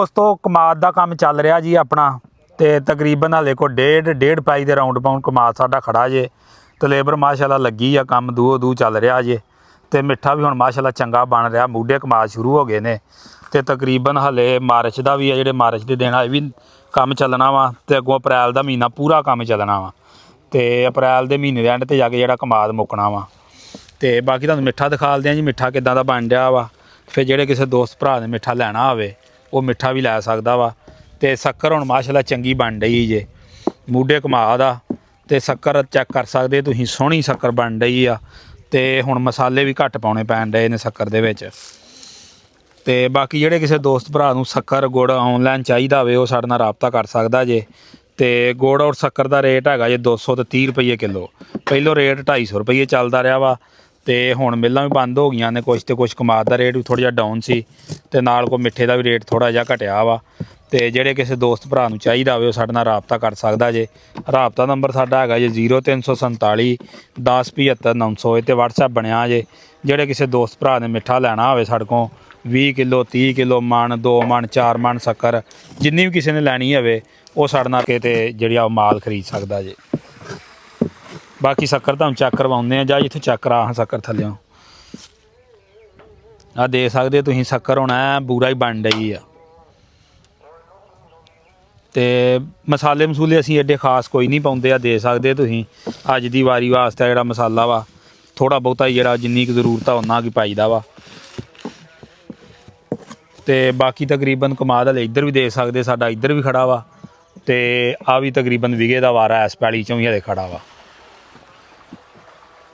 ਦੋਸਤੋ ਕਮਾਦ ਦਾ ਕੰਮ ਚੱਲ ਰਿਹਾ ਜੀ ਆਪਣਾ ਤੇ ਤਕਰੀਬਨ ਹਾਲੇ ਕੋ ਡੇਢ ਪਾਈ ਦੇ ਰਾਉਂਡ ਪਾਉਂਡ ਕਮਾਦ ਸਾਡਾ ਖੜਾ ਜੇ ਤੇ ਲੇਬਰ ਮਾਸ਼ਾਅੱਲਾ ਲੱਗੀ ਆ ਕੰਮ ਦੂ ਚੱਲ ਰਿਹਾ ਜੇ ਤੇ ਮਿੱਠਾ ਵੀ ਹੁਣ ਮਾਸ਼ਾਅੱਲਾ ਚੰਗਾ ਬਣ ਰਿਹਾ ਮੂਢੇ ਕਮਾਦ ਸ਼ੁਰੂ ਹੋ ਗਏ ਨੇ ਤੇ ਤਕਰੀਬਨ ਹਾਲੇ ਮਾਰਚ ਦਾ ਵੀ ਆ ਜਿਹੜੇ ਮਾਰਚ ਦੇ ਦਿਨ ਆ ਇਹ ਵੀ ਕੰਮ ਚੱਲਣਾ ਵਾ ਤੇ ਅੱਗੋਂ ਅਪ੍ਰੈਲ ਦਾ ਮਹੀਨਾ ਪੂਰਾ ਕੰਮ ਚੱਲਣਾ ਵਾ ਤੇ ਅਪ੍ਰੈਲ ਦੇ ਮਹੀਨੇ ਦੇ ਐਂਡ ਤੇ ਜਾ ਕੇ ਜਿਹੜਾ ਕਮਾਦ ਮੁੱਕਣਾ ਵਾ ਤੇ ਬਾਕੀ ਤੁਹਾਨੂੰ ਮਿੱਠਾ ਦਿਖਾਲਦੇ ਆ ਜੀ ਮਿੱਠਾ ਕਿੱਦਾਂ ਦਾ ਬਣ ਰਿਹਾ ਵਾ ਫਿਰ ਜਿਹੜੇ ਕਿਸੇ ਦੋਸਤ ਭਰਾ ਨੇ ਮਿੱਠਾ ਲੈਣਾ ਹੋਵੇ ਉਹ ਮਿੱਠਾ ਵੀ ਲੈ ਸਕਦਾ ਵਾ ਤੇ ਸ਼ੱਕਰ ਹੁਣ ਮਾਸ਼ਾਅੱਲਾ ਚੰਗੀ ਬਣ ਰਹੀ ਜੇ ਮੂਢੇ ਕਮਾਦ ਆ ਤੇ ਸ਼ੱਕਰ ਚੈੱਕ ਕਰ ਸਕਦੇ ਤੁਸੀਂ ਸੋਹਣੀ ਸ਼ੱਕਰ ਬਣ ਰਹੀ ਆ ਤੇ ਹੁਣ ਮਸਾਲੇ ਵੀ ਘੱਟ ਪਾਉਣੇ ਪੈਣ ਡਏ ਨੇ ਸ਼ੱਕਰ ਦੇ ਵਿੱਚ ਤੇ ਬਾਕੀ ਜਿਹੜੇ ਕਿਸੇ ਦੋਸਤ ਭਰਾ ਨੂੰ ਸ਼ੱਕਰ ਗੁੜ ਆਨਲਾਈਨ ਚਾਹੀਦਾ ਹੋਵੇ ਉਹ ਸਾਡੇ ਨਾਲ ਰਾਬਤਾ ਕਰ ਸਕਦਾ ਜੇ ਤੇ ਗੁੜ ਔਰ ਸ਼ੱਕਰ ਦਾ ਰੇਟ ਹੈਗਾ ਜੇ 200 ਤੇ 30 ਰੁਪਏ ਕਿਲੋ ਪਹਿਲੋਂ ਰੇਟ 250 ਰੁਪਏ ਚੱਲਦਾ ਰਿਹਾ ਵਾ ਤੇ ਹੁਣ ਮਿੱਲਾਂ ਵੀ ਬੰਦ ਹੋ ਗਈਆਂ ਨੇ ਕੁਛ ਤੇ ਕੁਛ ਕਮਾਦ ਦਾ ਰੇਟ ਵੀ ਥੋੜ੍ਹਾ ਜਿਹਾ ਡਾਊਨ ਸੀ ਤੇ ਨਾਲ ਕੋ ਮਿੱਠੇ ਦਾ ਵੀ ਰੇਟ ਥੋੜ੍ਹਾ ਜਿਹਾ ਘਟਿਆ ਵਾ ਤੇ ਜਿਹੜੇ ਕਿਸੇ ਦੋਸਤ ਭਰਾ ਨੂੰ ਚਾਹੀਦਾ ਹੋਵੇ ਉਹ ਸਾਡੇ ਨਾਲ ਰਾਬਤਾ ਕਰ ਸਕਦਾ ਜੇ ਰਾਬਤਾ ਨੰਬਰ ਸਾਡਾ ਹੈਗਾ ਜੇ 0347 10 75 900 ਤੇ WhatsApp ਬਣਿਆ ਜੇ ਜਿਹੜੇ ਕਿਸੇ ਦੋਸਤ ਭਰਾ ਨੇ ਮਿੱਠਾ ਲੈਣਾ ਹੋਵੇ ਸਾਡੇ ਕੋਲ 20 ਕਿਲੋ 30 ਕਿਲੋ ਮਣ 2 ਮਣ 4 ਮਣ ਸ਼ੱਕਰ ਜਿੰਨੀ ਵੀ ਕਿਸੇ ਨੇ ਲੈਣੀ ਹੋਵੇ ਉਹ ਸਾਡੇ ਨਾਲ ਕਿਤੇ ਜਿਹੜੀ ਆ ਮਾਲ ਖਰੀਦ ਸਕਦਾ ਜੇ ਬਾਕੀ ਸ਼ੱਕਰ ਤੁਹਾਨੂੰ ਚੈੱਕ ਕਰਵਾਉਂਦੇ ਆ ਜਾਂ ਜਿੱਥੋਂ ਚੈੱਕ ਕਰਾ ਸ਼ੱਕਰ ਥੱਲਿਓਂ ਆ ਦੇ ਸਕਦੇ ਤੁਸੀਂ ਸ਼ੱਕਰ ਹੁਣ ਐ ਬੂਰਾ ਹੀ ਬਣ ਰਹੀ ਆ ਤੇ ਮਸਾਲੇ ਮਸੂਲੇ ਅਸੀਂ ਐਡੇ ਖਾਸ ਕੋਈ ਨਹੀਂ ਪਾਉਂਦੇ ਆ ਦੇ ਸਕਦੇ ਤੁਸੀਂ ਅੱਜ ਦੀ ਵਾਰੀ ਵਾਸਤੇ ਜਿਹੜਾ ਮਸਾਲਾ ਵਾ ਥੋੜ੍ਹਾ ਬਹੁਤਾ ਹੀ ਜਿਹੜਾ ਜਿੰਨੀ ਕੁ ਜ਼ਰੂਰਤ ਆ ਉਨਾ ਕੁ ਪਾਈਦਾ ਵਾ ਤੇ ਬਾਕੀ ਤਕਰੀਬਨ ਕਮਾਦ ਹਲੇ ਇੱਧਰ ਵੀ ਦੇ ਸਕਦੇ ਸਾਡਾ ਇੱਧਰ ਵੀ ਖੜਾ ਵਾ ਤੇ ਆ ਵੀ ਤਕਰੀਬਨ ਵਿਗੇ ਦਾ ਵਾਰਾ ਇਸ ਪੈਲੀ 'ਚੋਂ ਵੀ ਹਲੇ ਖੜਾ ਵਾ।